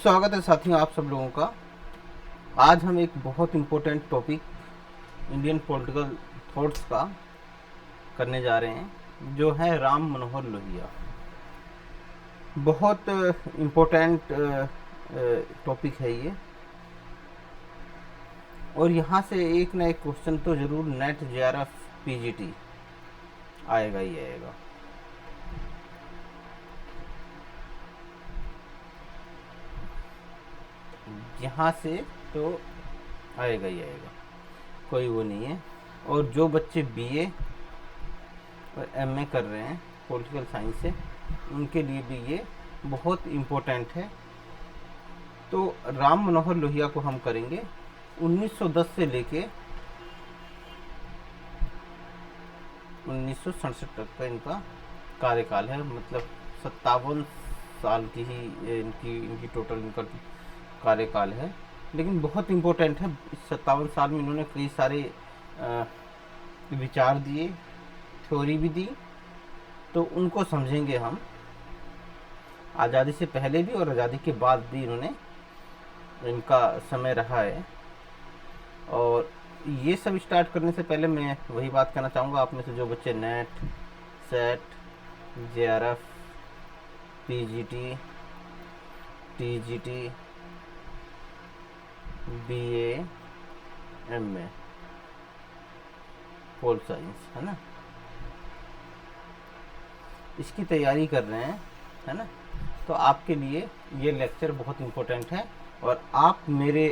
स्वागत है साथियों आप सब लोगों का। आज हम एक बहुत important topic Indian political thoughts का करने जा रहे हैं, जो है राम मनोहर लोहिया। बहुत इम्पोर्टेंट टॉपिक है ये, और यहाँ से एक ना एक क्वेश्चन तो ज़रूर नेट जेआरएफ पीजीटी आएगा ही आएगा। यहाँ से तो आएगा ही आएगा, कोई वो नहीं है। और जो बच्चे बीए और एमए कर रहे हैं पॉलिटिकल साइंस से, उनके लिए भी ये बहुत इम्पोर्टेंट है। तो राम मनोहर लोहिया को हम करेंगे 1910 से लेके 1967 तक का इनका कार्यकाल है। मतलब 57 साल की ही इनकी टोटल इनका कार्यकाल है, लेकिन बहुत इम्पोर्टेंट है। इस 57 साल में इन्होंने कई सारे विचार दिए, थ्योरी भी दी, तो उनको समझेंगे हम। आज़ादी से पहले भी और आज़ादी के बाद भी इन्होंने इनका समय रहा है। और ये सब स्टार्ट करने से पहले मैं वही बात कहना चाहूँगा, आप में से जो बच्चे net, set, JRF, PGT, TGT, BA, MA, pol science, है ना, इसकी तैयारी कर रहे हैं, है ना, तो आपके लिए ये लेक्चर बहुत इम्पोर्टेंट है। और आप मेरे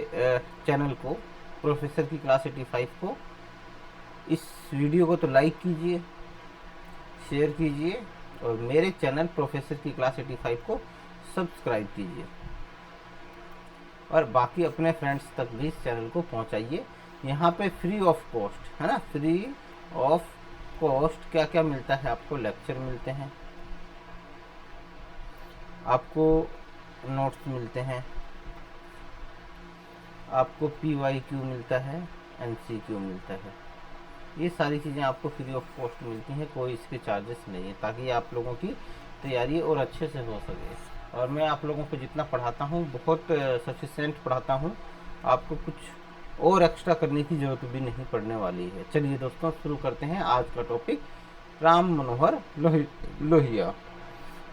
चैनल को, प्रोफेसर की क्लास 85 को, इस वीडियो को तो लाइक कीजिए, शेयर कीजिए, और मेरे चैनल प्रोफेसर की क्लास 85 को सब्सक्राइब कीजिए, और बाकी अपने फ्रेंड्स तक भी इस चैनल को पहुंचाइए। यहाँ पे फ्री ऑफ कॉस्ट, है ना, फ्री ऑफ कॉस्ट क्या क्या मिलता है आपको? लेक्चर मिलते हैं, आपको नोट्स मिलते हैं, आपको PYQ मिलता है, MCQ मिलता है। ये सारी चीज़ें आपको फ्री ऑफ कॉस्ट मिलती हैं, कोई इसके चार्जेस नहीं है, ताकि आप लोगों की तैयारी और अच्छे से हो सके। और मैं आप लोगों को जितना पढ़ाता हूँ बहुत सफिशिएंट पढ़ाता हूँ, आपको कुछ और एक्स्ट्रा करने की ज़रूरत भी नहीं पड़ने वाली है। चलिए दोस्तों, शुरू करते हैं आज का टॉपिक। राम मनोहर लोहिया,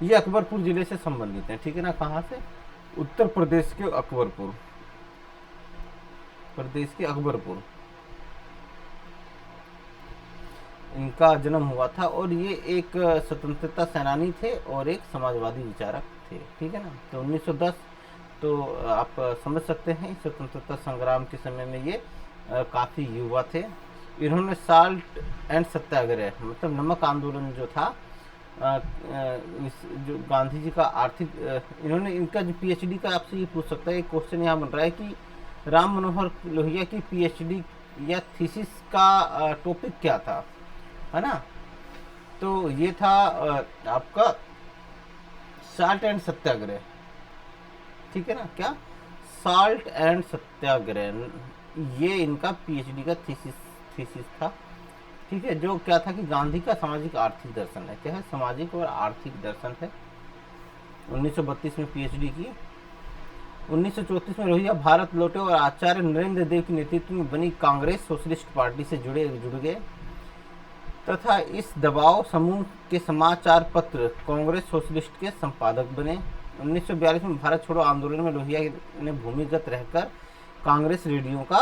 ये अकबरपुर ज़िले से संबंधित हैं, ठीक है ना। कहाँ से? उत्तर प्रदेश के अकबरपुर, प्रदेश के अकबरपुर इनका जन्म हुआ था। और ये एक स्वतंत्रता सेनानी थे और एक समाजवादी विचारक थे, ठीक है ना। तो 1910 तो आप समझ सकते हैं, स्वतंत्रता संग्राम के समय में ये काफ़ी युवा थे। इन्होंने साल्ट एंड सत्याग्रह, मतलब नमक आंदोलन जो था, जो गांधी जी का आर्थिक, इन्होंने, इनका जो PhD का, आपसे ये पूछ सकता है, एक क्वेश्चन यहाँ बन रहा है कि राम मनोहर लोहिया की PhD या थीसिस का टॉपिक क्या था, है ना। तो ये था आपका साल्ट एंड सत्याग्रह, ठीक है ना। क्या? साल्ट एंड सत्याग्रह, ये इनका PhD का थीसिस था, ठीक है। जो क्या था कि गांधी का सामाजिक आर्थिक दर्शन है। क्या है? सामाजिक और आर्थिक दर्शन है। 1932 में PhD की। 1934 में लोहिया भारत लौटे और आचार्य नरेंद्र देव के नेतृत्व में बनी कांग्रेस सोशलिस्ट पार्टी से जुड़ गए, तथा इस दबाव समूह के समाचार पत्र कांग्रेस सोशलिस्ट के संपादक बने। 1942 में भारत छोड़ो आंदोलन में लोहिया ने भूमिगत रहकर कांग्रेस रेडियो का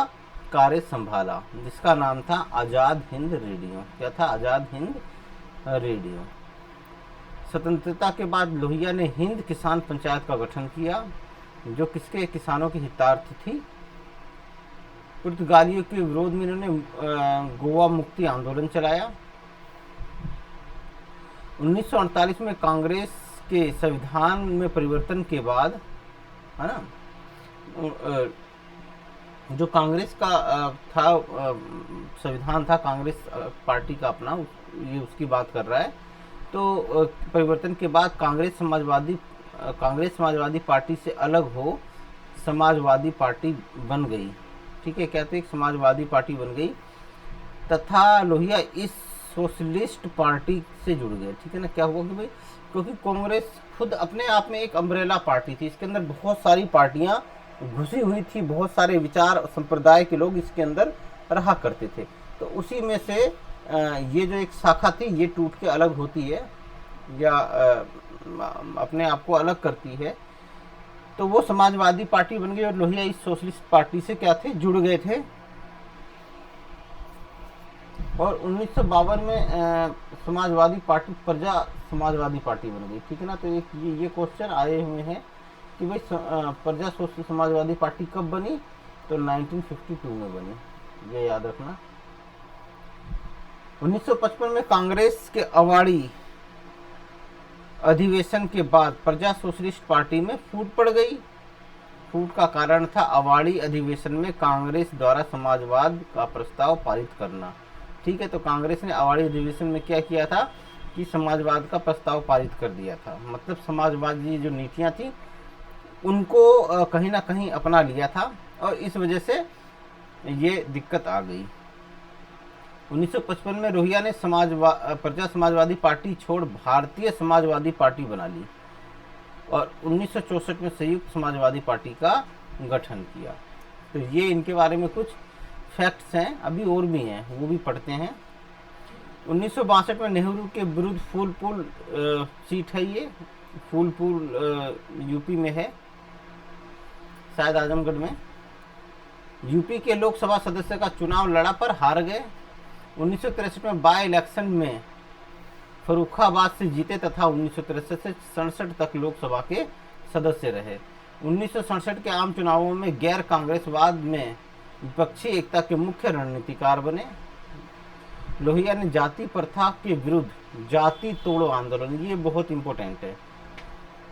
कार्य संभाला, जिसका नाम था आज़ाद हिंद रेडियो। क्या था? आज़ाद हिंद रेडियो। स्वतंत्रता के बाद लोहिया ने हिंद किसान पंचायत का गठन किया, जो किसके? किसानों की हितार्थ थी। पुर्तगालियों के विरोध में इन्होंने गोवा मुक्ति आंदोलन चलाया। 1948 में कांग्रेस के संविधान में परिवर्तन के बाद, है ना, जो कांग्रेस का था, संविधान था कांग्रेस पार्टी का अपना, ये उसकी बात कर रहा है। तो परिवर्तन के बाद कांग्रेस समाजवादी पार्टी से अलग हो समाजवादी पार्टी बन गई, ठीक है। कहते हैं समाजवादी पार्टी बन गई, तथा लोहिया इस सोशलिस्ट पार्टी से जुड़ गए, ठीक है ना। क्या हुआ कि भाई क्योंकि कांग्रेस खुद अपने आप में एक अम्ब्रेला पार्टी थी, इसके अंदर बहुत सारी पार्टियां घुसी हुई थी, बहुत सारे विचार संप्रदाय के लोग इसके अंदर रहा करते थे। तो उसी में से ये जो एक शाखा थी ये टूट के अलग होती है या अपने आप को अलग करती है। तो वो समाजवादी पार्टी बन गई और लोहिया इस सोशलिस्ट पार्टी से क्या थे, जुड़ गए थे। और 1952 में समाजवादी पार्टी प्रजा समाजवादी पार्टी बन गई, ठीक है ना। तो ये क्वेश्चन आए हुए हैं कि भाई प्रजा समाजवादी पार्टी कब बनी, तो 1952 में बनी, ये याद रखना। 1955 में कांग्रेस के अवाड़ी अधिवेशन के बाद प्रजा सोशलिस्ट पार्टी में फूट पड़ गई। फूट का कारण था अवाड़ी अधिवेशन में कांग्रेस द्वारा समाजवाद का प्रस्ताव पारित करना, ठीक है। तो कांग्रेस ने अवाड़ी अधिवेशन में क्या किया था कि समाजवाद का प्रस्ताव पारित कर दिया था, मतलब समाजवादी जो नीतियां थी उनको कहीं ना कहीं अपना लिया था और इस वजह से ये दिक्कत आ गई। 1955 में लोहिया ने प्रजा समाजवादी पार्टी छोड़ भारतीय समाजवादी पार्टी बना ली और 1964 में संयुक्त समाजवादी पार्टी का गठन किया। तो ये इनके बारे में कुछ फैक्ट्स हैं, अभी और भी हैं, वो भी पढ़ते हैं। 1962 में नेहरू के विरुद्ध फूलपुर सीट है, ये फूलपुर यूपी में है, शायद आजमगढ़ में। यूपी के लोकसभा सदस्य का चुनाव लड़ा पर हार गए। 1963 में बाय इलेक्शन में फर्रुखाबाद से जीते तथा 1963 से 67 तक लोकसभा के सदस्य रहे। 1967 के आम चुनावों में गैर कांग्रेसवाद में विपक्षी एकता के मुख्य रणनीतिकार बने। लोहिया ने जाति प्रथा के विरुद्ध जाति तोड़ो आंदोलन, ये बहुत इंपॉर्टेंट है,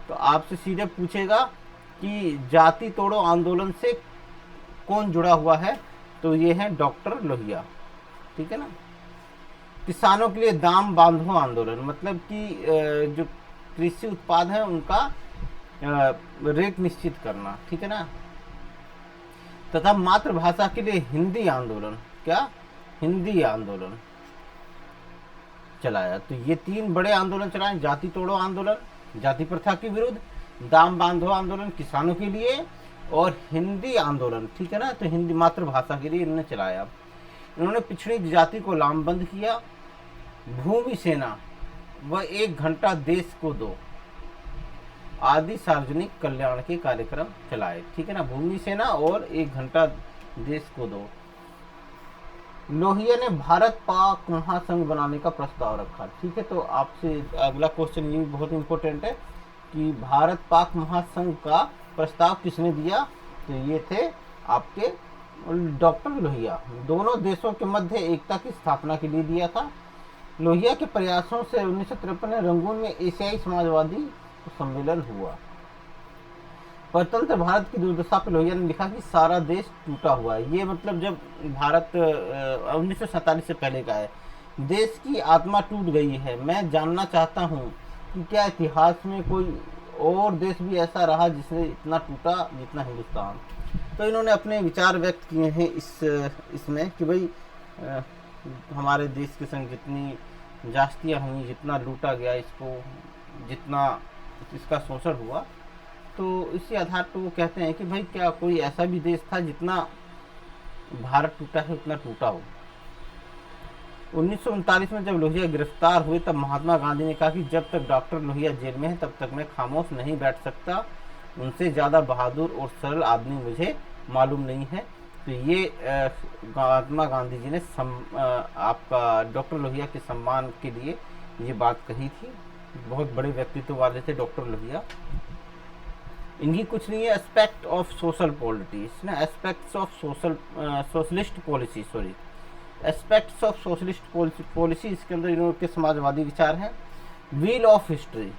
तो आपसे सीधे पूछेगा कि जाति तोड़ो आंदोलन से कौन जुड़ा हुआ है, तो ये है डॉक्टर लोहिया, ठीक है ना। किसानों के लिए दाम बांधो आंदोलन, मतलब कि जो कृषि उत्पाद है उनका रेट निश्चित करना, ठीक है ना। तथा मातृभाषा के लिए हिंदी आंदोलन, क्या हिंदी आंदोलन चलाया। तो ये 3 बड़े आंदोलन चलाए, जाति तोड़ो आंदोलन जाति प्रथा के विरुद्ध, दाम बांधो आंदोलन किसानों के लिए और हिंदी आंदोलन, ठीक है ना। तो हिंदी मातृभाषा के लिए इन्होंने चलाया। इन्होंने पिछड़ी जाति को लामबंद किया, भूमि सेना व 1 घंटा देश को दो आदि सार्वजनिक कल्याण के कार्यक्रम चलाए, ठीक है ना। भूमि सेना और 1 घंटा देश को दो। लोहिया ने भारत पाक महासंघ बनाने का प्रस्ताव रखा, ठीक है। तो आपसे अगला क्वेश्चन ये भी बहुत इंपॉर्टेंट है कि भारत पाक महासंघ का प्रस्ताव किसने दिया, तो ये थे आपके डॉक्टर लोहिया। दोनों देशों के मध्य एकता की स्थापना के लिए दिया था। लोहिया के प्रयासों से 1953 में रंगून में एशियाई समाजवादी सम्मेलन हुआ। स्वतंत्र भारत की दुर्दशा पर लोहिया ने लिखा कि सारा देश टूटा हुआ है। ये मतलब जब भारत 1947 से पहले का है, देश की आत्मा टूट गई है। मैं जानना चाहता हूँ कि क्या इतिहास में कोई और देश भी ऐसा रहा जिसने इतना टूटा जितना हिंदुस्तान। तो इन्होंने अपने विचार व्यक्त किए हैं इसमें कि भाई हमारे देश के संग जितनी जास्तियाँ हुई, जितना लूटा गया इसको, जितना इसका शोषण हुआ, तो इसी आधार पर वो कहते हैं कि भाई क्या कोई ऐसा भी देश था जितना भारत टूटा है उतना टूटा हो। 1939 में जब लोहिया गिरफ्तार हुए तब महात्मा गांधी ने कहा कि जब तक डॉक्टर लोहिया जेल में है तब तक मैं खामोश नहीं बैठ सकता, उनसे ज़्यादा बहादुर और सरल आदमी मुझे मालूम नहीं है। तो ये महात्मा गांधी जी ने आपका डॉक्टर लोहिया के सम्मान के लिए ये बात कही थी। बहुत बड़े व्यक्तित्व वाले थे डॉक्टर लोहिया। इनकी कुछ नहीं है एस्पेक्ट ऑफ सोशल पॉलिटिक्स ना, aspects of socialist policy, sorry aspects of socialist policy, इसके अंदर इनके समाजवादी विचार हैं। व्हील ऑफ हिस्ट्री,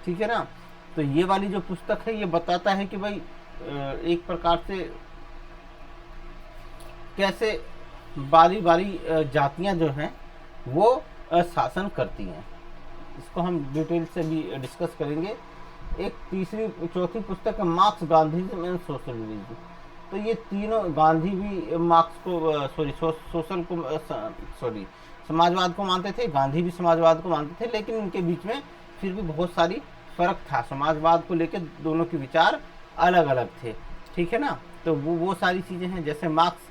ठीक है ना। तो ये वाली जो पुस्तक है ये बताता है कि भाई एक प्रकार से कैसे बारी बारी जातियां जो हैं वो शासन करती हैं। इसको हम डिटेल से भी डिस्कस करेंगे। एक चौथी पुस्तक है मार्क्स, गांधीज्म एंड सोशलिज्म। तो ये तीनों, गांधी भी मार्क्स को समाजवाद को मानते थे, गांधी भी समाजवाद को मानते थे, लेकिन इनके बीच में फिर भी बहुत सारी फर्क था, समाजवाद को लेकर दोनों के विचार अलग अलग थे, ठीक है ना। तो वो सारी चीज़ें हैं। जैसे मार्क्स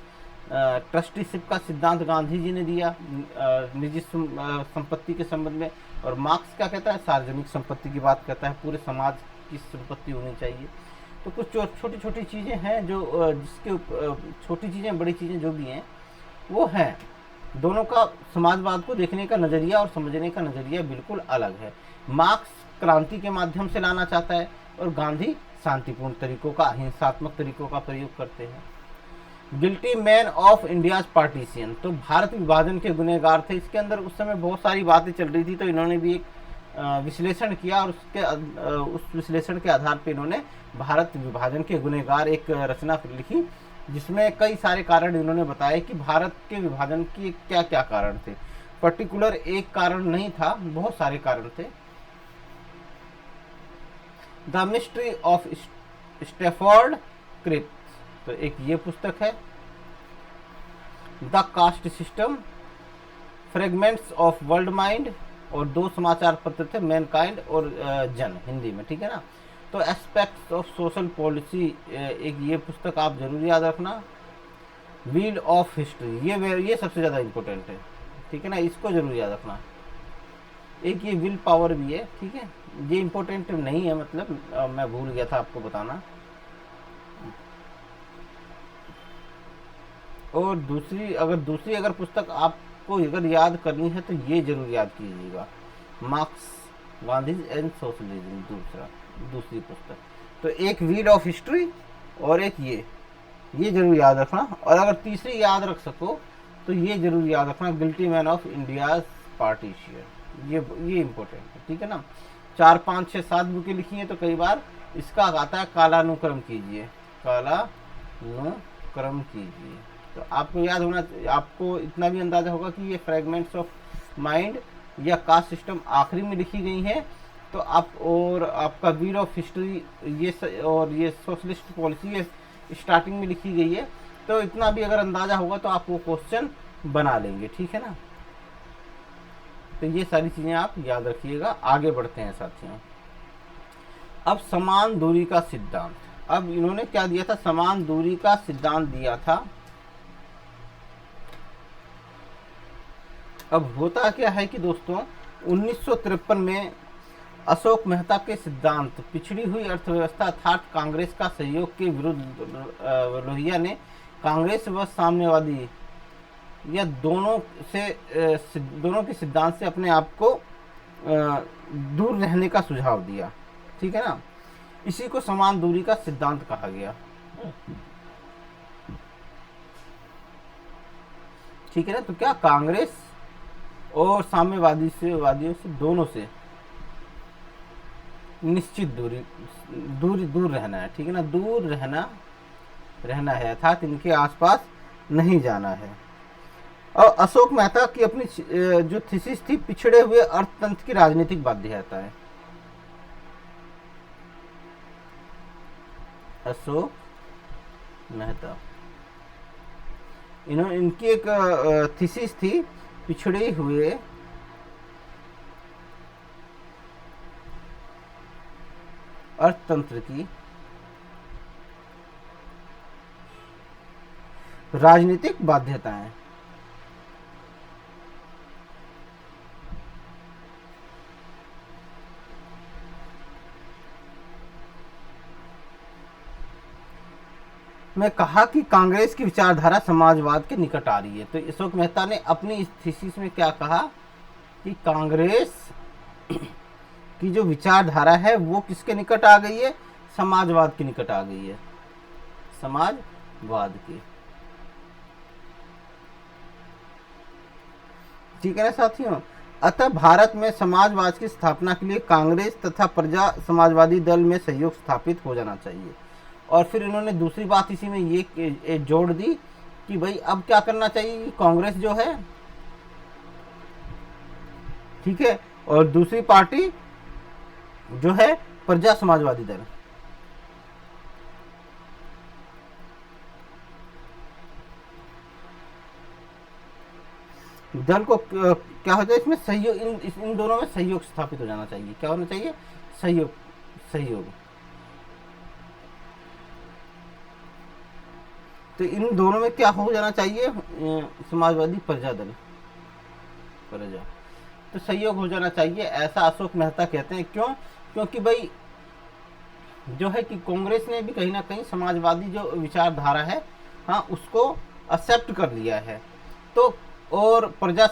ट्रस्टीशिप का सिद्धांत गांधी जी ने दिया निजी संपत्ति के संबंध में, और मार्क्स क्या कहता है, सार्वजनिक संपत्ति की बात करता है, पूरे समाज की संपत्ति होनी चाहिए। तो कुछ छोटी छोटी चीज़ें हैं जो जिसके छोटी चीज़ें बड़ी चीज़ें जो भी हैं वो हैं। दोनों का समाजवाद को देखने का नज़रिया और समझने का नज़रिया बिल्कुल अलग है। मार्क्स क्रांति के माध्यम से लाना चाहता है और गांधी शांतिपूर्ण तरीकों का, अहिंसात्मक तरीकों का प्रयोग करते हैं। Guilty man of India's partition, तो भारत विभाजन के गुनहगार थे। इसके अंदर उस समय बहुत सारी बातें चल रही थी, तो इन्होंने भी एक विश्लेषण किया और उस विश्लेषण के आधार पर इन्होंने भारत विभाजन के गुनहगार एक रचना लिखी, जिसमें कई सारे कारण इन्होंने बताए कि भारत के विभाजन के क्या क्या कारण थे। पर्टिकुलर एक कारण नहीं था, बहुत सारे कारण थे। The mystery of Stafford Cripps, तो एक ये पुस्तक है। The caste system, fragments of world mind, और 2 समाचार पत्र थे, मैनकाइंड और जन, हिंदी में, ठीक है ना। तो एस्पेक्ट्स ऑफ सोशल पॉलिसी, एक ये पुस्तक आप जरूर याद रखना। व्हील ऑफ हिस्ट्री, ये सबसे ज़्यादा इम्पोर्टेंट है, ठीक है ना, इसको जरूर याद रखना। एक ये विल पावर भी है, ठीक है, ये इम्पोर्टेंट नहीं है, मतलब मैं भूल गया था आपको बताना। और दूसरी अगर पुस्तक आपको अगर याद करनी है तो ये जरूर याद कीजिएगा, मार्क्स, गांधी एंड सोशलिज्म, दूसरी पुस्तक। तो एक व्हील ऑफ हिस्ट्री और एक ये जरूर याद रखना। और अगर तीसरी याद रख सको तो ये जरूर याद रखना, guilty man of India's partition, ये इम्पोर्टेंट है, ठीक है ना। 4, 5, 6, 7 बुकें लिखी हैं, तो कई बार इसका आता है कालानुक्रम कीजिए, कालानुक्रम कीजिए। तो आपको याद होना, आपको इतना भी अंदाजा होगा कि ये फ्रेगमेंट्स ऑफ माइंड या कास्ट सिस्टम आखिरी में लिखी गई है, तो आपका व्हील ऑफ हिस्ट्री और ये सोशलिस्ट पॉलिसी ये स्टार्टिंग में लिखी गई है। तो इतना भी अगर अंदाजा होगा तो आप वो क्वेश्चन बना लेंगे, ठीक है ना। तो ये सारी चीजें आप याद रखिएगा। आगे बढ़ते हैं साथियों। अब समान दूरी का सिद्धांत, अब इन्होंने क्या दिया था, समान दूरी का सिद्धांत दिया था। अब होता क्या है कि दोस्तों 1953 में अशोक मेहता के सिद्धांत, पिछड़ी हुई अर्थव्यवस्था अर्थात कांग्रेस का सहयोग के विरुद्ध लोहिया ने कांग्रेस व साम्यवादी या दोनों के सिद्धांत से अपने आप को दूर रहने का सुझाव दिया, ठीक है ना। इसी को समान दूरी का सिद्धांत कहा गया, ठीक है ना। तो क्या कांग्रेस और साम्यवादियों से दोनों से निश्चित दूर रहना है, ठीक है ना, दूर रहना है, अर्थात इनके आसपास नहीं जाना है। और अशोक मेहता की अपनी जो थीसिस थी, पिछड़े हुए अर्थतंत्र की राजनीतिक बाध्यता है। अशोक मेहता, इनकी एक थीसिस थी, पिछड़े हुए अर्थतंत्र की राजनीतिक बाध्यताएं। मैं कहा कि कांग्रेस की विचारधारा समाजवाद के निकट आ रही है। तो अशोक मेहता ने अपनी इस थीसिस में क्या कहा कि कांग्रेस की जो विचारधारा है वो किसके निकट आ गई है, समाजवाद के निकट आ गई है, समाजवाद के, ठीक है ना साथियों। अतः भारत में समाजवाद की स्थापना के लिए कांग्रेस तथा प्रजा समाजवादी दल में सहयोग स्थापित हो जाना चाहिए। और फिर इन्होंने दूसरी बात इसी में ये जोड़ दी कि भाई अब क्या करना चाहिए, कांग्रेस जो है, ठीक है, और दूसरी पार्टी जो है प्रजा समाजवादी दल। दल को क्या हो जाए, इसमें सहयोग, इन दोनों में सहयोग स्थापित हो जाना चाहिए। क्या होना चाहिए? सहयोग, सहयोग। तो इन दोनों में क्या हो जाना चाहिए? समाजवादी प्रजा दल, प्रजा, तो सहयोग हो जाना चाहिए, ऐसा अशोक मेहता कहते हैं। क्यों? क्योंकि भाई जो है कि कांग्रेस ने भी कहीं ना कहीं समाजवादी जो विचारधारा है, हाँ, उसको एक्सेप्ट कर लिया है। तो और प्रजा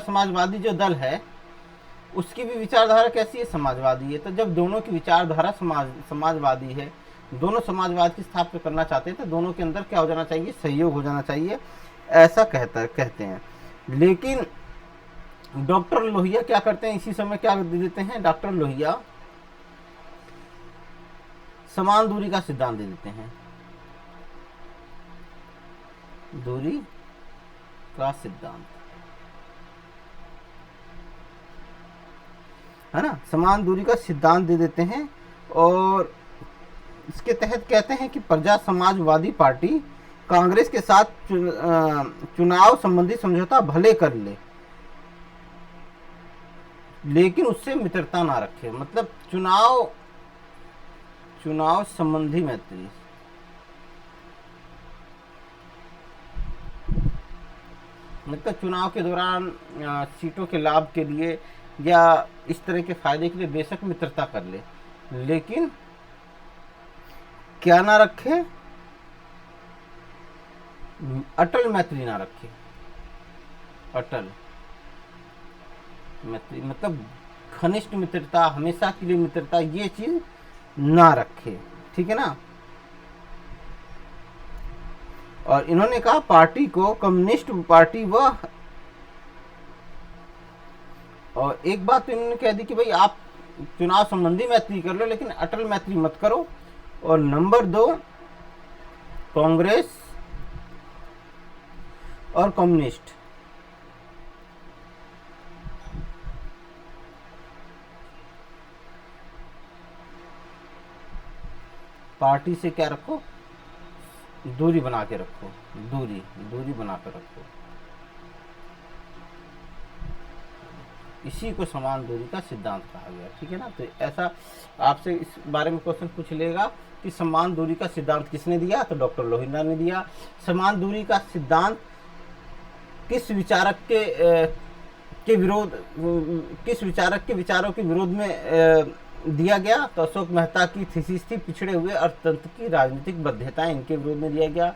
समाजवादी जो दल है उसकी भी विचारधारा कैसी है? समाजवादी है। तो जब दोनों की विचारधारा समाजवादी है, दोनों समाजवाद की स्थापना करना चाहते हैं, तो दोनों के अंदर क्या हो जाना चाहिए? सहयोग हो जाना चाहिए, ऐसा कहते हैं। लेकिन डॉक्टर लोहिया क्या करते हैं इसी समय? क्या दे देते हैं डॉक्टर लोहिया? समान दूरी का सिद्धांत दे देते हैं, दूरी का सिद्धांत, है ना, समान दूरी का सिद्धांत दे देते हैं। और इसके तहत कहते हैं कि प्रजा समाजवादी पार्टी कांग्रेस के साथ चुनाव संबंधी समझौता भले कर ले, लेकिन उससे मित्रता ना रखे। मतलब चुनाव संबंधी मैत्री, मतलब चुनाव के दौरान सीटों के लाभ के लिए या इस तरह के फायदे के लिए बेशक मित्रता कर ले, लेकिन क्या ना रखे? अटल मैत्री ना रखे। अटल मैत्री मतलब घनिष्ठ मित्रता, हमेशा के लिए मित्रता, ये चीज ना रखे, ठीक है ना। और इन्होंने कहा पार्टी को कम्युनिस्ट पार्टी वह, और एक बात तो इन्होंने कह दी कि भाई आप चुनाव संबंधी मैत्री कर लो, लेकिन अटल मैत्री मत करो। और नंबर 2, कांग्रेस और कम्युनिस्ट पार्टी से क्या रखो? दूरी बना के रखो, दूरी बना कर रखो। इसी को समान दूरी का सिद्धांत कहा गया, ठीक है ना। तो ऐसा आपसे इस बारे में क्वेश्चन पूछ लेगा कि समान दूरी का सिद्धांत किसने दिया? तो डॉक्टर लोहिया ने दिया। समान दूरी का सिद्धांत किस विचारक के विरोध, किस विचारक के विचारों के विरोध में दिया गया? तो अशोक मेहता की थीसिस थी पिछड़े हुए अर्थतंत्र की राजनीतिक बाध्यताएं, इनके विरोध में दिया गया।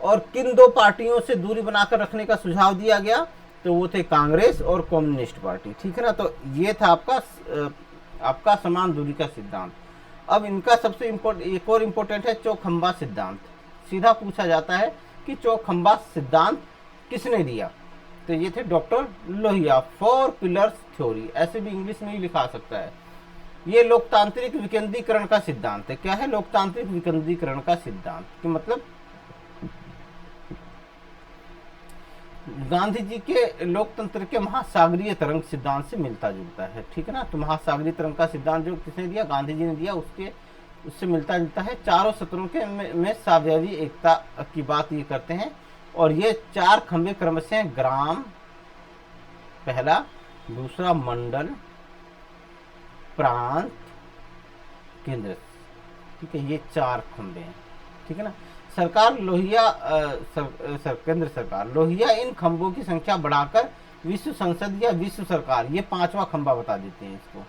और किन 2 पार्टियों से दूरी बनाकर रखने का सुझाव दिया गया? तो वो थे कांग्रेस और कम्युनिस्ट पार्टी, ठीक है ना। तो ये था आपका समान दूरी का सिद्धांत। अब इनका सबसे एक और इम्पोर्टेंट है चौखंबा सिद्धांत। सीधा पूछा जाता है कि चौखंबा सिद्धांत किसने दिया? तो ये थे डॉक्टर लोहिया। 4 पिलर्स थ्योरी, ऐसे भी इंग्लिश में ही लिखा सकता है। ये लोकतांत्रिक विकेंद्रीकरण का सिद्धांत है। क्या है? लोकतांत्रिक विकेंद्रीकरण का सिद्धांत कि मतलब गांधी जी के लोकतंत्र के महासागरीय तरंग सिद्धांत से मिलता जुलता है, ठीक है ना। तो महासागरीय तरंग का सिद्धांत जो किसने दिया? गांधी जी ने दिया। उससे मिलता जुलता है। चारों सत्रों के में साम्यवादी एकता की बात ये करते हैं। और ये 4 खंभे क्रमशः ग्राम पहला, दूसरा मंडल, प्रांत, केंद्र, ठीक है, ये 4 खंभे हैं, ठीक है ना। सरकार लोहिया केंद्र सरकार लोहिया इन खंभों की संख्या बढ़ाकर विश्व संसद या विश्व सरकार, ये 5वां खंभा बता देते हैं। इसको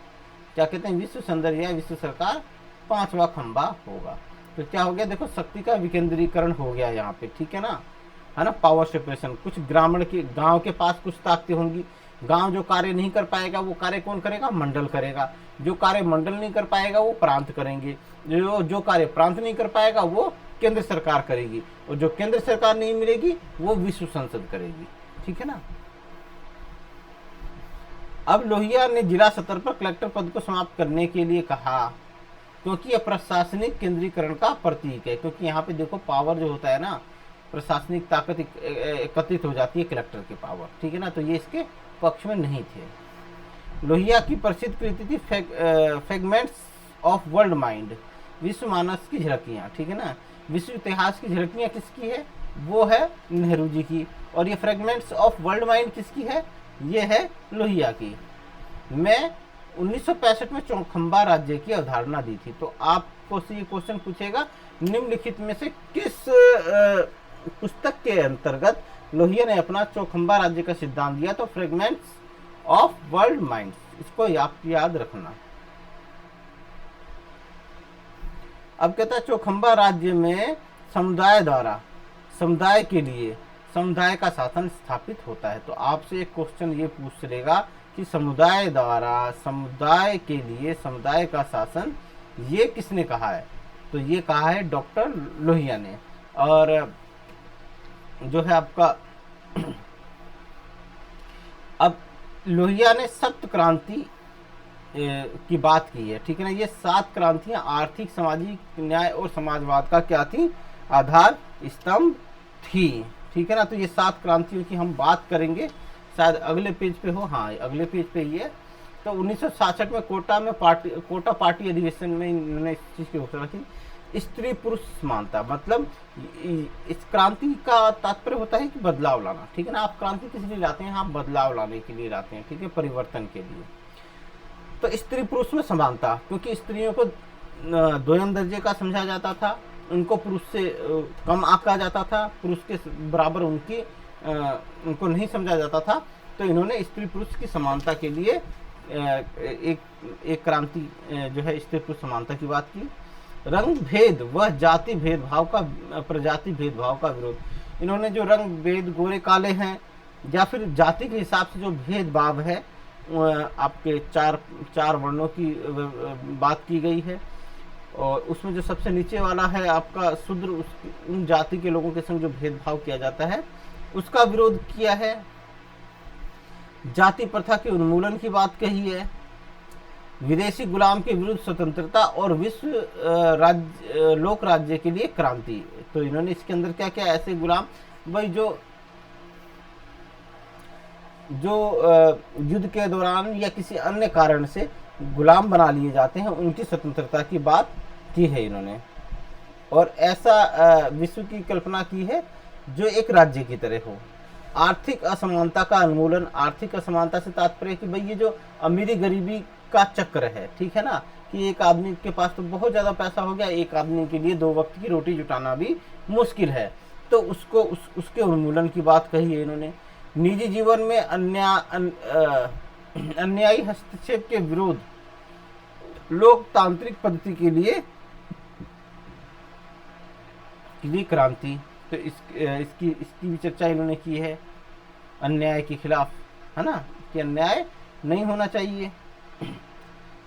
क्या कहते हैं? विश्व संसद या विश्व सरकार 5वां खंभा होगा। तो क्या हो गया? देखो, शक्ति का विकेंद्रीकरण हो गया यहाँ पे, ठीक है ना, है ना। पावर सेपरेशन, कुछ ग्रामीण के गांव के पास कुछ ताकतें होंगी। गांव जो कार्य नहीं कर पाएगा वो कार्य कौन करेगा? मंडल करेगा। जो कार्य मंडल नहीं कर पाएगा वो प्रांत करेंगे। जो कार्य प्रांत नहीं कर पाएगा वो केंद्र सरकार करेगी। और जो केंद्र सरकार नहीं मिलेगी वो विश्व संसद करेगी, ठीक है ना। अब लोहिया ने जिला स्तर पर कलेक्टर पद को समाप्त करने के लिए कहा, क्योंकि यह प्रशासनिक केंद्रीकरण का प्रतीक है। क्योंकि यहाँ पे देखो, पावर जो होता है ना, प्रशासनिक ताकत एकत्रित हो जाती है कलेक्टर के पावर, ठीक है ना। तो ये इसके पक्ष में नहीं थे। लोहिया की प्रसिद्ध कृति थी फ्रेगमेंट्स ऑफ वर्ल्ड माइंड, विश्व मानस की झलकियाँ, ठीक है ना। विश्व इतिहास की झलकियाँ किसकी है? वो है नेहरू जी की। और ये फ्रेगमेंट्स ऑफ वर्ल्ड माइंड किसकी है? ये है लोहिया की। मैं 1965 में चौखंबा राज्य की अवधारणा दी थी। तो आपको से ये क्वेश्चन पूछेगा, निम्नलिखित में से किस पुस्तक के अंतर्गत लोहिया ने अपना चौखंबा राज्य का सिद्धांत दिया? तो फ्रेगमेंट्स ऑफ वर्ल्ड माइंड, इसको आप याद रखना। अब कहता है चौखंबा राज्य में समुदाय द्वारा, समुदाय के लिए समुदाय का शासन स्थापित होता है। तो आपसे एक क्वेश्चन ये पूछ लेगा कि समुदाय द्वारा, समुदाय के लिए समुदाय का शासन, ये किसने कहा है? तो ये कहा है डॉक्टर लोहिया ने। और जो है आपका अब लोहिया ने सप्त क्रांति की बात की है, ठीक है ना। ये 7 क्रांतियां आर्थिक, सामाजिक न्याय और समाजवाद का क्या थी? आधार स्तंभ थी, ठीक है ना। तो ये 7 क्रांतियों की हम बात करेंगे, शायद अगले पेज पे हो। हाँ, अगले पेज पे ये। तो 1966 में कोटा पार्टी अधिवेशन में इन्होंने इस चीज़ की घोषणा की, स्त्री पुरुष समानता। मतलब इस क्रांति का तात्पर्य होता है कि बदलाव लाना, ठीक है ना। आप क्रांति किस लिए लाते हैं? आप बदलाव लाने के लिए लाते हैं, ठीक है, परिवर्तन के लिए। तो स्त्री पुरुष में समानता, क्योंकि स्त्रियों को दोयम दर्जे का समझा जाता था, उनको पुरुष से कम आंका जाता था, पुरुष के बराबर उनको नहीं समझा जाता था। तो इन्होंने स्त्री पुरुष की समानता के लिए एक क्रांति जो है स्त्री पुरुष समानता की बात की। रंग भेद व जाति भेदभाव का, प्रजाति भेदभाव का विरोध। इन्होंने जो रंग भेद, गोरे काले हैं, या फिर जाति के हिसाब से जो भेदभाव है, आपके चार वर्णों की बात की गई है। और उसमें जो सबसे नीचे वाला है आपका शूद्र, उन जाति के लोगों के संग जो भेदभाव किया जाता है, उसका विरोध किया है। जाति प्रथा के उन्मूलन की बात कही है। विदेशी गुलाम के विरुद्ध स्वतंत्रता और विश्व लोक राज्य के लिए क्रांति। तो इन्होंने इसके अंदर क्या क्या ऐसे गुलाम, भाई जो युद्ध के दौरान या किसी अन्य कारण से गुलाम बना लिए जाते हैं, उनकी स्वतंत्रता की बात की है इन्होंने। और ऐसा विश्व की कल्पना की है जो एक राज्य की तरह हो। आर्थिक असमानता का उन्मूलन। आर्थिक असमानता से तात्पर्य कि भाई ये जो अमीरी गरीबी का चक्र है, ठीक है ना, कि एक आदमी के पास तो बहुत ज़्यादा पैसा हो गया, एक आदमी के लिए 2 वक्त की रोटी जुटाना भी मुश्किल है। तो उसके उन्मूलन की बात कही है इन्होंने। निजी जीवन में अन्यायी हस्तक्षेप के विरोध, लोकतांत्रिक पद्धति के लिए क्रांति। तो इसकी भी चर्चा इन्होंने की है, अन्याय के खिलाफ, है ना, कि अन्याय नहीं होना चाहिए।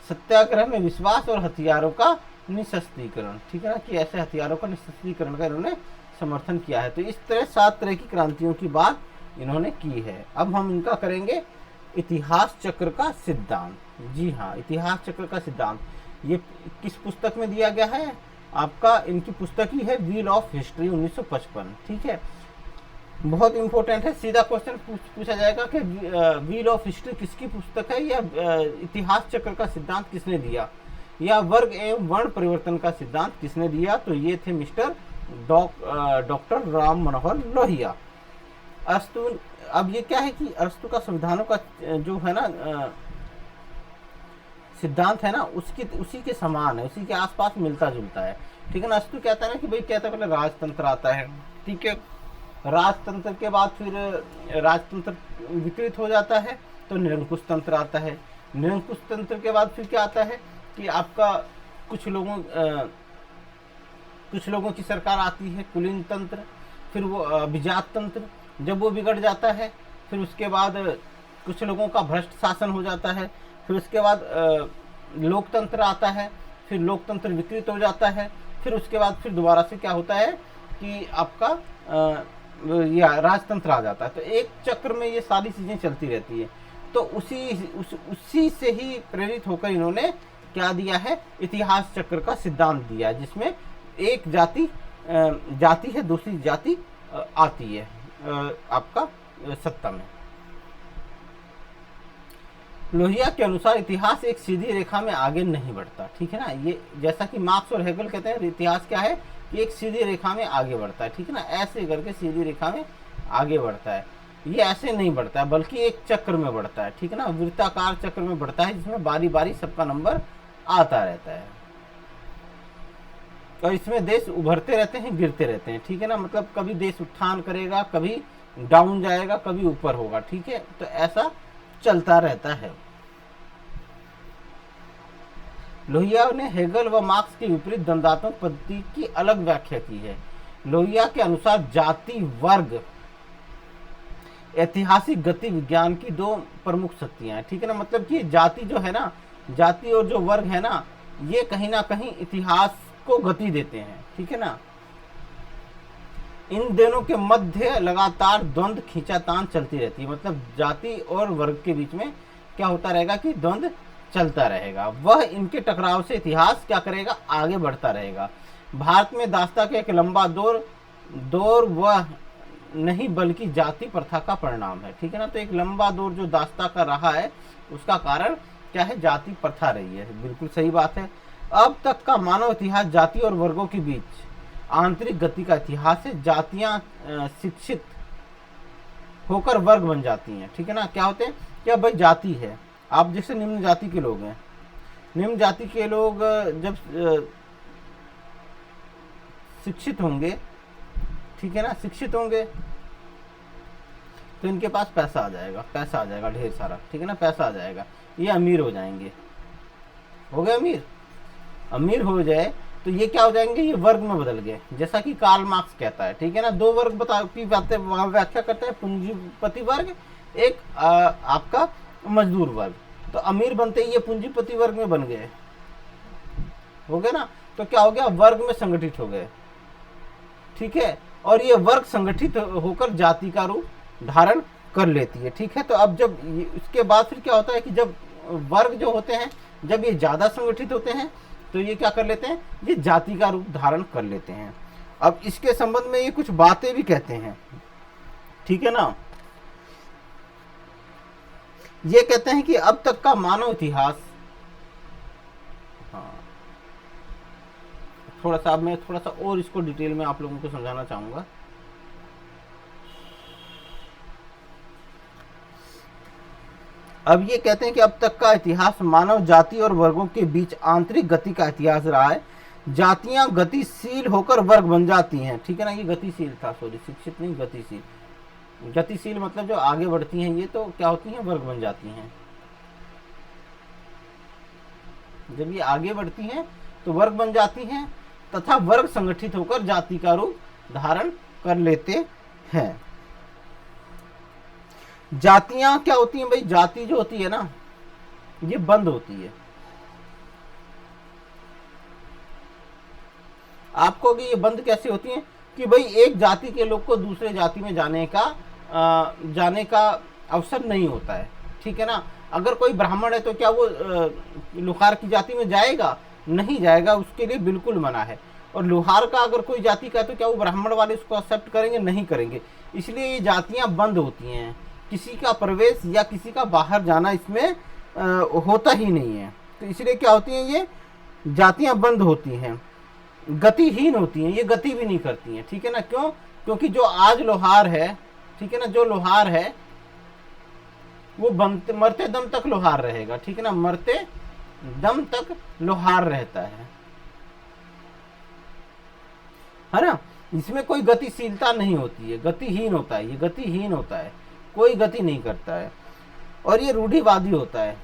सत्याग्रह में विश्वास और हथियारों का निशस्त्रीकरण, ठीक है ना, कि ऐसे हथियारों का निशस्त्रीकरण का इन्होंने समर्थन किया है। तो इस तरह 7 तरह की क्रांतियों की बात इन्होंने की है। अब हम इनका करेंगे इतिहास चक्र का सिद्धांत। जी हाँ, इतिहास चक्र का सिद्धांत ये किस पुस्तक में दिया गया है? आपका इनकी पुस्तक ही है व्हील ऑफ हिस्ट्री 1955, ठीक है। बहुत इंपॉर्टेंट है, सीधा क्वेश्चन पूछा जाएगा कि व्हील ऑफ हिस्ट्री किसकी पुस्तक है, या इतिहास चक्र का सिद्धांत किसने दिया, या वर्ग एवं वर्ण परिवर्तन का सिद्धांत किसने दिया? तो ये थे मिस्टर डॉक्टर राम मनोहर लोहिया। अरस्तु, अब ये क्या है कि अरस्तु का संविधानों का जो है ना सिद्धांत है ना, उसी के समान है, उसी के आसपास मिलता जुलता है, ठीक है ना। अरस्तु कहता है ना कि भाई कहता है पहले राजतंत्र आता है, ठीक है, राजतंत्र के बाद फिर राजतंत्र विकृत हो जाता है तो निरंकुश तंत्र आता है। निरंकुश तंत्र के बाद फिर क्या आता है कि आपका कुछ लोगों की सरकार आती है, कुलीन तंत्र, फिर वो अभिजात तंत्र। जब वो बिगड़ जाता है फिर उसके बाद कुछ लोगों का भ्रष्ट शासन हो जाता है, फिर उसके बाद लोकतंत्र आता है, फिर लोकतंत्र विकृत हो जाता है, फिर उसके बाद फिर दोबारा से क्या होता है कि आपका या राजतंत्र आ जाता है। तो एक चक्र में ये सारी चीज़ें चलती रहती है। तो उसी से ही प्रेरित होकर इन्होंने क्या दिया है? इतिहास चक्र का सिद्धांत दिया है, जिसमें एक जाति है, दूसरी जाति आती है आपका सत्ता में। लोहिया के अनुसार इतिहास एक सीधी रेखा में आगे नहीं बढ़ता, ठीक है ना। ये जैसा कि मार्क्स और हेगल कहते हैं इतिहास क्या है कि एक सीधी रेखा में आगे बढ़ता है, ठीक है ना, ऐसे करके सीधी रेखा में आगे बढ़ता है। ये ऐसे नहीं बढ़ता है बल्कि एक चक्र में बढ़ता है, ठीक है ना, वृत्ताकार चक्र में बढ़ता है जिसमें बारी बारी सबका नंबर आता रहता है और इसमें देश उभरते रहते हैं, गिरते रहते हैं, ठीक है ना, मतलब कभी देश उत्थान करेगा, कभी डाउन जाएगा, कभी ऊपर होगा, ठीक है, तो ऐसा चलता रहता है। लोहिया ने हेगल व मार्क्स के विपरीत द्वंद्वात्मक पद्धति की अलग व्याख्या की है। लोहिया के अनुसार जाति वर्ग ऐतिहासिक गति विज्ञान की दो प्रमुख शक्तियां हैं, ठीक है ना, मतलब कि जाति जो है ना, जाति और जो वर्ग है ना, ये कहीं ना कहीं इतिहास को गति देते हैं, ठीक है ना। इन दोनों के मध्य लगातार द्वंद्व खींचातान चलती रहती है, मतलब जाति और वर्ग के बीच में क्या होता रहेगा कि द्वंद्व चलता रहेगा। वह इनके टकराव से इतिहास क्या करेगा, आगे बढ़ता रहेगा। भारत में दास्ता का एक लंबा दौर वह नहीं बल्कि जाति प्रथा का परिणाम है, ठीक है ना। तो एक लंबा दौर जो दास्ता का रहा है उसका कारण क्या है, जाति प्रथा रही है, बिल्कुल सही बात है। अब तक का मानव इतिहास जाति और वर्गों के बीच आंतरिक गति का इतिहास है। जातियां शिक्षित होकर वर्ग बन जाती हैं, ठीक है ना। क्या होते हैं, क्या भाई जाति है, आप जैसे निम्न जाति के लोग हैं, निम्न जाति के लोग जब शिक्षित होंगे, ठीक है ना, शिक्षित होंगे तो इनके पास पैसा आ जाएगा ढेर सारा, ठीक है ना, पैसा आ जाएगा, ये अमीर हो जाएंगे, हो गए अमीर हो जाए तो ये क्या हो जाएंगे, ये वर्ग में बदल गए, जैसा कि कार्ल मार्क्स कहता है, ठीक है ना। दो वर्ग की व्याख्या करता है, पूंजीपति वर्ग, एक आपका मजदूर वर्ग। तो अमीर बनते ही ये पूंजीपति वर्ग में बन गए, हो गया ना, तो क्या हो गया, वर्ग में संगठित हो गए, ठीक है, और ये वर्ग संगठित होकर जाति का रूप धारण कर लेती है, ठीक है। तो अब जब इसके बाद फिर क्या होता है कि जब वर्ग जो होते हैं, जब ये ज्यादा संगठित होते हैं तो ये क्या कर लेते हैं, ये जाति का रूप धारण कर लेते हैं। अब इसके संबंध में ये कुछ बातें भी कहते हैं, ठीक है ना। ये कहते हैं कि अब तक का मानव इतिहास, हाँ मैं थोड़ा सा और इसको डिटेल में आप लोगों को समझाना चाहूंगा। अब ये कहते हैं कि अब तक का इतिहास मानव जाति और वर्गों के बीच आंतरिक गति का इतिहास रहा है। जातियां गतिशील होकर वर्ग बन जाती हैं, ठीक है ना, ये गतिशील था, सॉरी शिक्षित नहीं, गतिशील। गतिशील मतलब जो आगे बढ़ती हैं, ये तो क्या होती हैं, वर्ग बन जाती हैं। जब ये आगे बढ़ती हैं तो वर्ग बन जाती हैं तथा वर्ग संगठित होकर जाति का रूप धारण कर लेते हैं। जातियां क्या होती हैं भाई, जाति जो होती है ना, ये बंद होती है। आपको कि ये बंद कैसे होती है कि भाई एक जाति के लोग को दूसरे जाति में जाने का अवसर नहीं होता है, ठीक है ना। अगर कोई ब्राह्मण है तो क्या वो लुहार की जाति में जाएगा, नहीं जाएगा, उसके लिए बिल्कुल मना है। और लुहार का अगर कोई जाति का है तो क्या वो ब्राह्मण वाले उसको एक्सेप्ट करेंगे, नहीं करेंगे। इसलिए ये जातियां बंद होती हैं, किसी का प्रवेश या किसी का बाहर जाना इसमें होता ही नहीं है। तो इसलिए क्या होती हैं, ये जातियां बंद होती हैं, गतिहीन होती हैं, ये गति भी नहीं करती हैं, ठीक है ना। क्यों, क्योंकि जो आज लोहार है, ठीक है ना, जो लोहार है वो मरते दम तक लोहार रहेगा, ठीक है ना, मरते दम तक लोहार रहता है ना। इसमें कोई गतिशीलता नहीं होती है, गतिहीन होता है, ये गतिहीन होता है, कोई गति नहीं करता है और ये रूढ़िवादी होता है।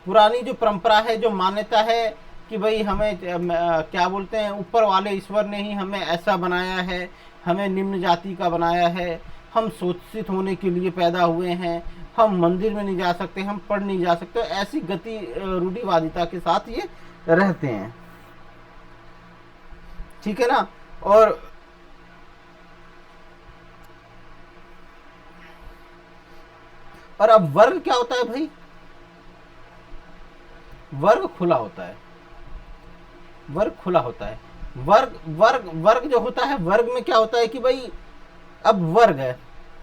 पुरानी जो परंपरा है, जो मान्यता है कि भाई हमें क्या बोलते हैं, ऊपर वाले ईश्वर ने ही हमें ऐसा बनाया है, हमें निम्न जाति का बनाया है, हम शोषित होने के लिए पैदा हुए हैं, हम मंदिर में नहीं जा सकते, हम पढ़ नहीं जा सकते, ऐसी गति रूढ़िवादिता के साथ ये रहते हैं, ठीक है ना। और अब वर्ग क्या होता है भाई, वर्ग खुला होता है, वर्ग खुला होता है। वर्ग जो होता है, वर्ग में क्या होता है कि भाई अब वर्ग है,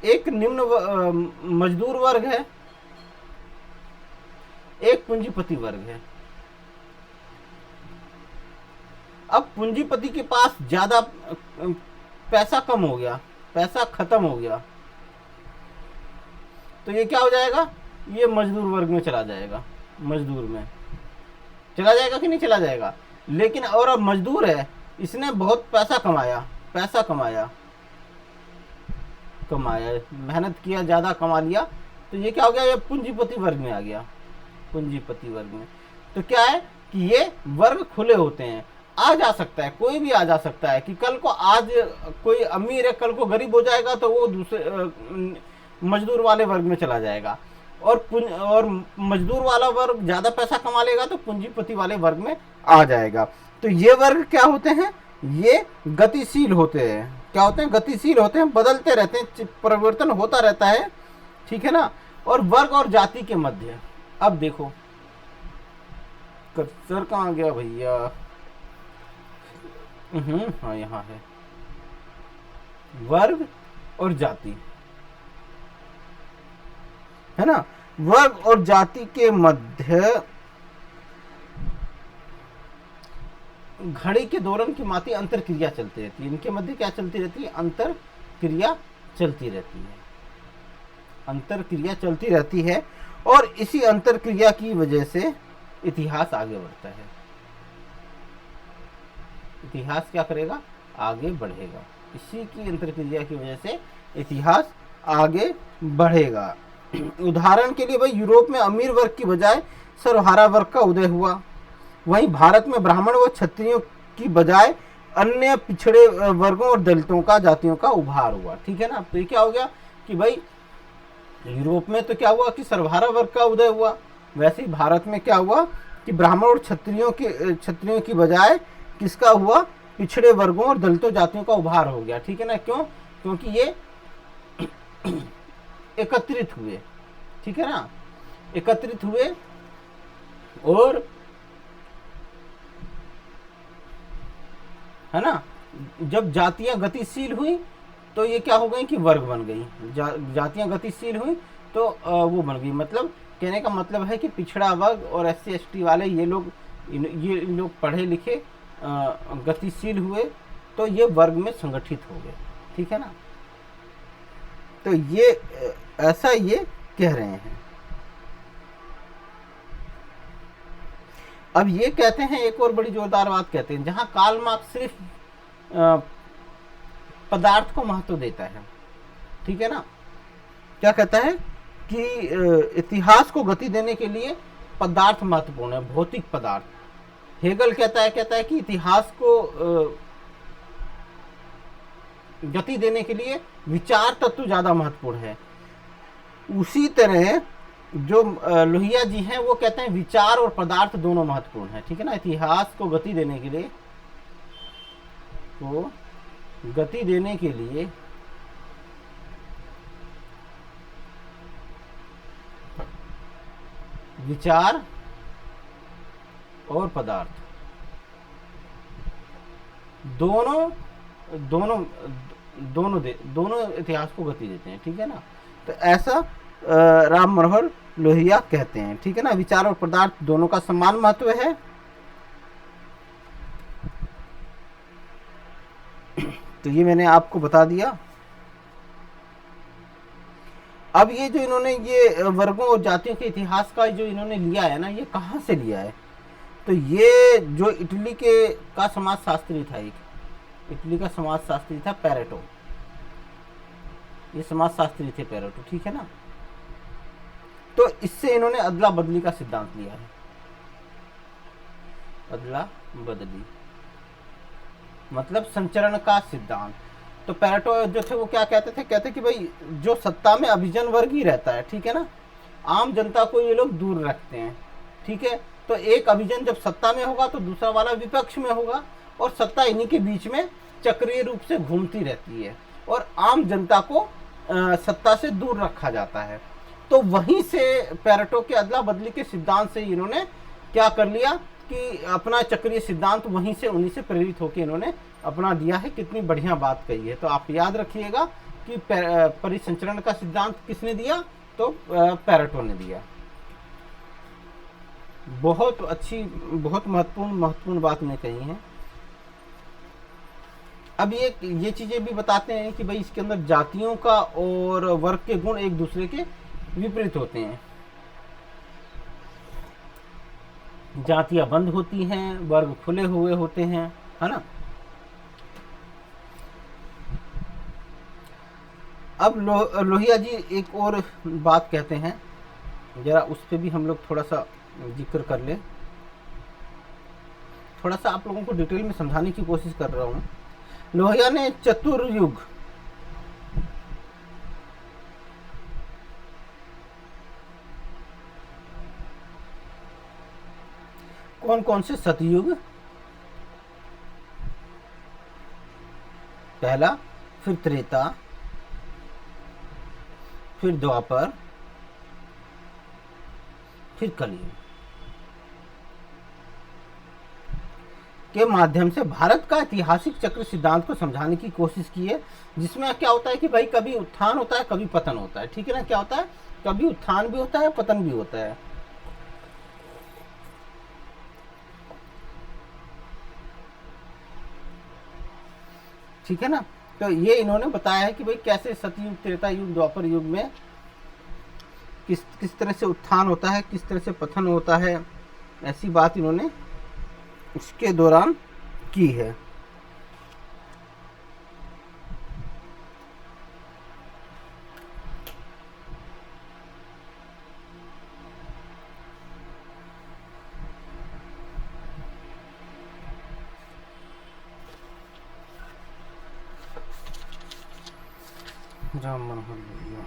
एक निम्न मजदूर वर्ग है, एक पूंजीपति वर्ग है। अब पूंजीपति के पास ज्यादा पैसा कम हो गया, पैसा खत्म हो गया, तो ये क्या हो जाएगा, ये मजदूर वर्ग में चला जाएगा, मजदूर में चला जाएगा कि नहीं चला जाएगा। लेकिन और अब मजदूर है, इसने बहुत पैसा कमाया, पैसा कमाया, मेहनत किया, ज्यादा कमा लिया, तो ये क्या हो गया, ये पूंजीपति वर्ग में आ गया, पूंजीपति वर्ग में। तो क्या है कि ये वर्ग खुले होते हैं, आ जा सकता है, कोई भी आ जा सकता है कि कल को आज कोई अमीर है, कल को गरीब हो जाएगा तो वो दूसरे मजदूर वाले वर्ग में चला जाएगा, और मजदूर वाला वर्ग ज्यादा पैसा कमा लेगा तो पूंजीपति वाले वर्ग में आ जाएगा। तो ये वर्ग क्या होते हैं, ये गतिशील होते हैं। क्या होते हैं, गतिशील होते हैं, बदलते रहते हैं, परिवर्तन होता रहता है, ठीक है ना। और वर्ग और जाति के मध्य, अब देखो कर्सर कहाँ गया भैया, हाँ यहाँ है, वर्ग और जाति, है ना। वर्ग और जाति के मध्य घड़ी के दोलन की माती अंतर क्रिया चलती रहती है। इनके मध्य क्या चलती रहती है, अंतर क्रिया चलती रहती है, अंतर क्रिया चलती रहती है। और इसी अंतर क्रिया की वजह से इतिहास आगे बढ़ता है, इतिहास क्या करेगा, आगे बढ़ेगा। इसी की अंतर क्रिया की वजह से इतिहास आगे बढ़ेगा। उदाहरण के लिए भाई, यूरोप में अमीर वर्ग की बजाय सर्वहारा वर्ग का उदय हुआ, वहीं भारत में ब्राह्मण व क्षत्रियों की बजाय अन्य पिछड़े वर्गों और दलितों का, जातियों का उभार हुआ, ठीक है ना। तो ये क्या हो गया कि भाई यूरोप में तो क्या हुआ कि सर्वहारा वर्ग का उदय हुआ, वैसे ही भारत में क्या हुआ कि ब्राह्मण और क्षत्रियों की बजाय किसका हुआ, पिछड़े वर्गों और दलितों जातियों का उभार हो गया, ठीक है ना। क्यों, क्योंकि ये एकत्रित हुए, ठीक है ना, एकत्रित हुए। और है ना, जब जातियां गतिशील हुई तो ये क्या हो गई कि वर्ग बन गई, जातियां गतिशील हुई तो वो बन गई। मतलब कहने का मतलब है कि पिछड़ा वर्ग और SC ST वाले ये लोग पढ़े लिखे गतिशील हुए तो ये वर्ग में संगठित हो गए, ठीक है ना। तो ये ऐसा ये कह रहे हैं। अब ये कहते हैं, एक और बड़ी जोरदार बात कहते हैं, जहां कार्ल मार्क्स सिर्फ पदार्थ को महत्व देता है, ठीक है ना। क्या कहता है कि इतिहास को गति देने के लिए पदार्थ महत्वपूर्ण है, भौतिक पदार्थ। हेगल कहता है कि इतिहास को गति देने के लिए विचार तत्व ज्यादा महत्वपूर्ण है। उसी तरह जो लोहिया जी हैं वो कहते हैं विचार और पदार्थ दोनों महत्वपूर्ण है, ठीक है ना। इतिहास को गति देने के लिए, तो गति देने के लिए विचार और पदार्थ दोनों इतिहास को गति देते हैं, ठीक है ना। तो ऐसा राम मनोहर लोहिया कहते हैं, ठीक है ना। विचार और पदार्थ दोनों का समान महत्व है। तो ये मैंने आपको बता दिया। अब ये जो इन्होंने ये वर्गों और जातियों के इतिहास का जो इन्होंने लिया है ना, ये कहाँ से लिया है, तो ये जो इटली का समाजशास्त्री था, एक इटली का समाजशास्त्री था पेरेटो, ये समाजशास्त्री थे पेरेटो, ठीक है ना। तो इससे इन्होंने अदला बदली का सिद्धांत लिया है, अदला बदली मतलब संचरण का सिद्धांत। तो पेरेटो जो थे वो क्या कहते कि भाई जो सत्ता में अभिजन वर्ग ही रहता है, ठीक है ना, आम जनता को ये लोग दूर रखते हैं, ठीक है। तो एक अभिजन जब सत्ता में होगा तो दूसरा वाला विपक्ष में होगा, और सत्ता इन्हीं के बीच में चक्रीय रूप से घूमती रहती है, और आम जनता को सत्ता से दूर रखा जाता है। तो वहीं से पेरेटो के अदला बदली के सिद्धांत से इन्होंने क्या कर लिया कि अपना चक्रीय सिद्धांत वहीं से उन्हीं से प्रेरित होकर इन्होंने अपना दिया है। कितनी बढ़िया बात कही है। तो आप याद रखिएगा कि परिसंचरण का सिद्धांत किसने दिया, तो पेरेटो ने दिया। बहुत अच्छी, बहुत महत्वपूर्ण बात उन्हें कही है। अब ये चीज़ें भी बताते हैं कि भाई इसके अंदर जातियों का और वर्ग के गुण एक दूसरे के विपरीत होते हैं। जातियां बंद होती हैं, वर्ग खुले हुए होते हैं, है ना। अब लोहिया जी एक और बात कहते हैं, जरा उस पर भी हम लोग थोड़ा सा जिक्र कर लें। थोड़ा सा आप लोगों को डिटेल में समझाने की कोशिश कर रहा हूँ। लोहिया ने चतुर्युग, कौन कौन से सतयुग, पहला, फिर त्रेता, फिर द्वापर, फिर कलयुग के माध्यम से भारत का ऐतिहासिक चक्र सिद्धांत को समझाने की कोशिश की है। जिसमें क्या होता है कि भाई कभी उत्थान होता है, कभी पतन होता है, ठीक है ना। क्या होता है, कभी उत्थान भी होता है, पतन भी होता है। ठीक है ना। तो ये इन्होंने बताया है कि भाई कैसे सतयुग, त्रेता युग, द्वापर युग में किस किस तरह से उत्थान होता है, किस तरह से पतन होता है। ऐसी बात इन्होंने उसके दौरान की है। राम मनोहर लोहिया।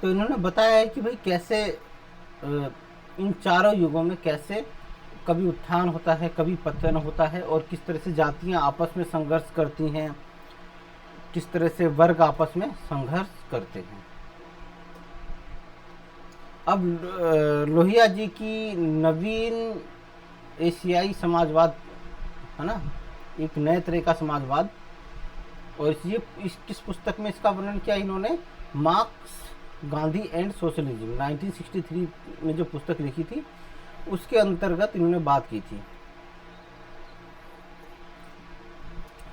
तो इन्होंने बताया है कि भाई कैसे इन चारों युगों में कैसे कभी उत्थान होता है, कभी पतन होता है, और किस तरह से जातियां आपस में संघर्ष करती हैं, किस तरह से वर्ग आपस में संघर्ष करते हैं। अब लोहिया जी की नवीन एशियाई समाजवाद, है ना, एक नए तरह का समाजवाद, और इस किस पुस्तक में इसका वर्णन किया इन्होंने, मार्क्स, गांधी एंड सोशलिज्म, 1963 में जो पुस्तक लिखी थी उसके अंतर्गत इन्होंने बात की थी।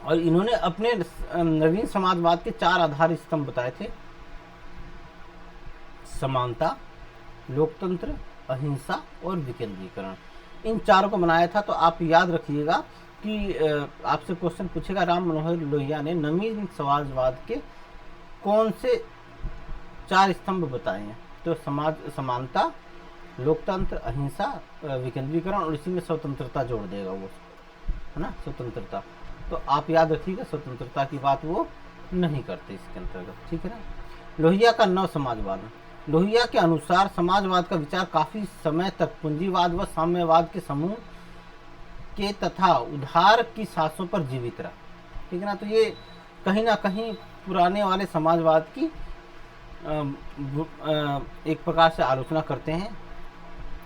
और इन्होंने अपने नवीन समाजवाद के 4 आधार स्तंभ बताए थे: समानता, लोकतंत्र, अहिंसा और विकेंद्रीकरण। इन चारों को बनाया था। तो आप याद रखिएगा कि आपसे क्वेश्चन पूछेगा राम मनोहर लोहिया ने नवीन समाजवाद के कौन से 4 स्तंभ बताए हैं? तो समाज समानता, लोकतंत्र, अहिंसा, विकेंद्रीकरण और इसी में स्वतंत्रता जोड़ देगा वो, है ना, स्वतंत्रता। तो आप याद रखिएगा स्वतंत्रता की बात वो नहीं करते इसके अंतर्गत, ठीक है ना। लोहिया का नव समाजवाद। लोहिया के अनुसार समाजवाद का विचार काफी समय तक पूंजीवाद व साम्यवाद के समूह के तथा उधार की सांसों पर जीवित रहा, ठीक है ना। तो ये कहीं ना कहीं पुराने वाले समाजवाद की एक प्रकार से आलोचना करते हैं,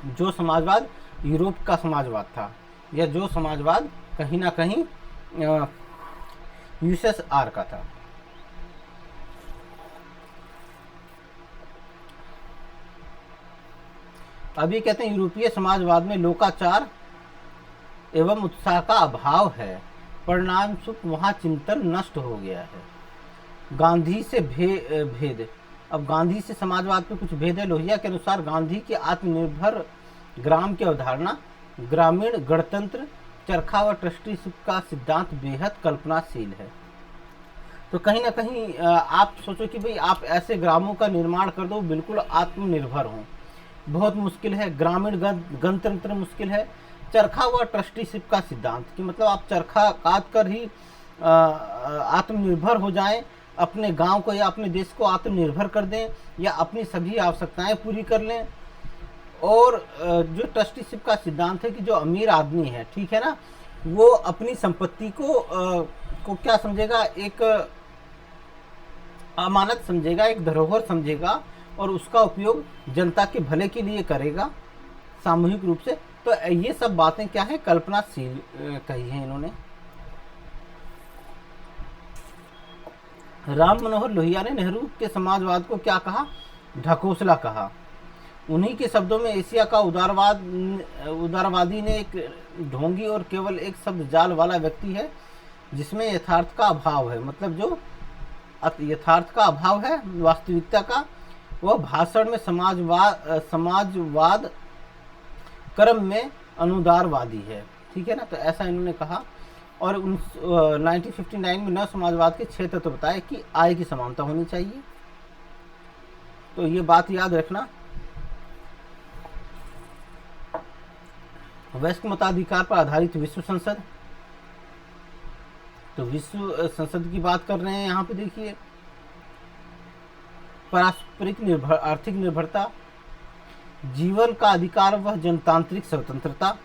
जो समाजवाद यूरोप का समाजवाद था, या जो समाजवाद कहीं ना कहीं यूएसएसआर का था। अभी कहते हैं यूरोपीय समाजवाद में लोकाचार एवं उत्साह का अभाव है, परिणाम स्वरूप वहाँ चिंतन नष्ट हो गया है। गांधी से भेद। अब गांधी से समाजवाद पे कुछ भेद है। लोहिया के अनुसार गांधी की आत्मनिर्भर ग्राम की अवधारणा, ग्रामीण गणतंत्र, चरखा व ट्रस्टीशिप का सिद्धांत बेहद कल्पनाशील है। तो कहीं ना कहीं आप सोचो कि भाई आप ऐसे ग्रामों का निर्माण कर दो बिल्कुल आत्मनिर्भर हों, बहुत मुश्किल है। ग्रामीण गणतंत्र मुश्किल है। चरखा व ट्रस्टीशिप का सिद्धांत कि मतलब आप चरखा काट कर ही आत्मनिर्भर हो जाएं, अपने गांव को या अपने देश को आत्मनिर्भर कर दें, या अपनी सभी आवश्यकताएं पूरी कर लें। और जो ट्रस्टीशिप का सिद्धांत है कि जो अमीर आदमी है, ठीक है ना, वो अपनी संपत्ति को क्या समझेगा, एक अमानत समझेगा, एक धरोहर समझेगा, और उसका उपयोग जनता के भले के लिए करेगा सामूहिक रूप से। तो ये सब बातें क्या है, कल्पनाशील कही है इन्होंने। राम मनोहर लोहिया ने नेहरू के समाजवाद को क्या कहा, ढकोसला कहा। उन्हीं के शब्दों में एशिया का उदारवादी ने एक ढोंगी और केवल एक शब्द जाल वाला व्यक्ति है जिसमें यथार्थ का अभाव है। मतलब जो यथार्थ का अभाव है, वास्तविकता का, वह भाषण में समाजवाद कर्म में अनुदारवादी है, ठीक है ना। तो ऐसा इन्होंने कहा। और 1959 में नव समाजवाद के 6 तत्व बताए कि आय की समानता होनी चाहिए। तो ये बात याद रखना। वयस्क मताधिकार पर आधारित विश्व संसद। तो विश्व संसद की बात कर रहे हैं यहाँ पे, देखिए। पारस्परिक आर्थिक निर्भरता, जीवन का अधिकार व जनतांत्रिक स्वतंत्रता,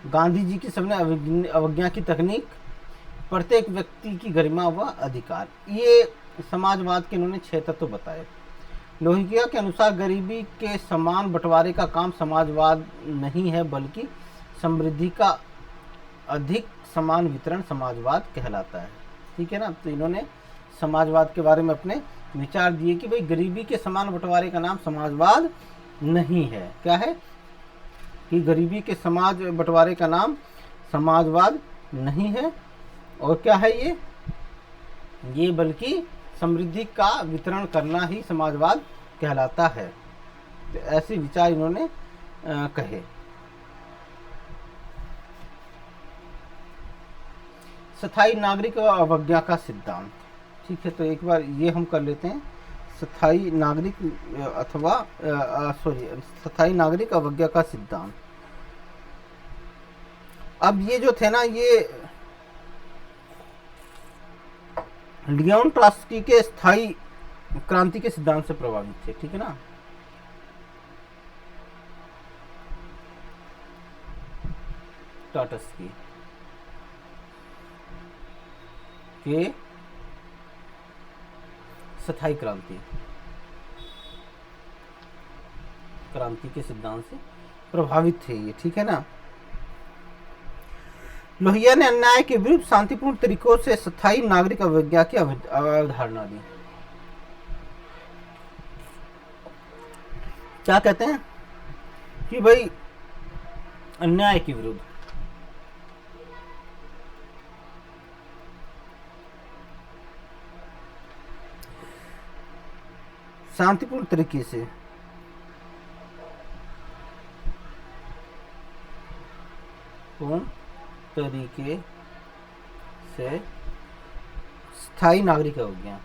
गांधी जी की सबने अवज्ञा की तकनीक, प्रत्येक व्यक्ति की गरिमा व अधिकार। ये समाजवाद के इन्होंने 6 तत्व बताए। लोहिया के अनुसार गरीबी के समान बंटवारे का काम समाजवाद नहीं है, बल्कि समृद्धि का अधिक समान वितरण समाजवाद कहलाता है, ठीक है ना। तो इन्होंने समाजवाद के बारे में अपने विचार दिए कि भाई गरीबी के समान बंटवारे का नाम समाजवाद नहीं है। क्या है कि गरीबी के समाज बंटवारे का नाम समाजवाद नहीं है, और क्या है ये बल्कि समृद्धि का वितरण करना ही समाजवाद कहलाता है। तो ऐसे विचार इन्होंने कहे। स्थायी नागरिक व अवज्ञा का सिद्धांत, ठीक है। तो एक बार ये हम कर लेते हैं, स्थायी नागरिक अथवा स्थायी नागरिक अवज्ञा का सिद्धांत। अब ये जो थे ना, ये लियोन ट्रॉट्स्की के स्थायी क्रांति के सिद्धांत से प्रभावित थे, ठीक है ना। ट्रॉट्स्की के स्थायी क्रांति के सिद्धांत से प्रभावित थे ये, ठीक है ना। लोहिया ने अन्याय के विरुद्ध शांतिपूर्ण तरीकों से स्थायी नागरिक अवज्ञा की अवधारणा दी। क्या कहते हैं कि भाई अन्याय के विरुद्ध शांतिपूर्ण तरीके से तरीके से स्थायी नागरिक हो गया।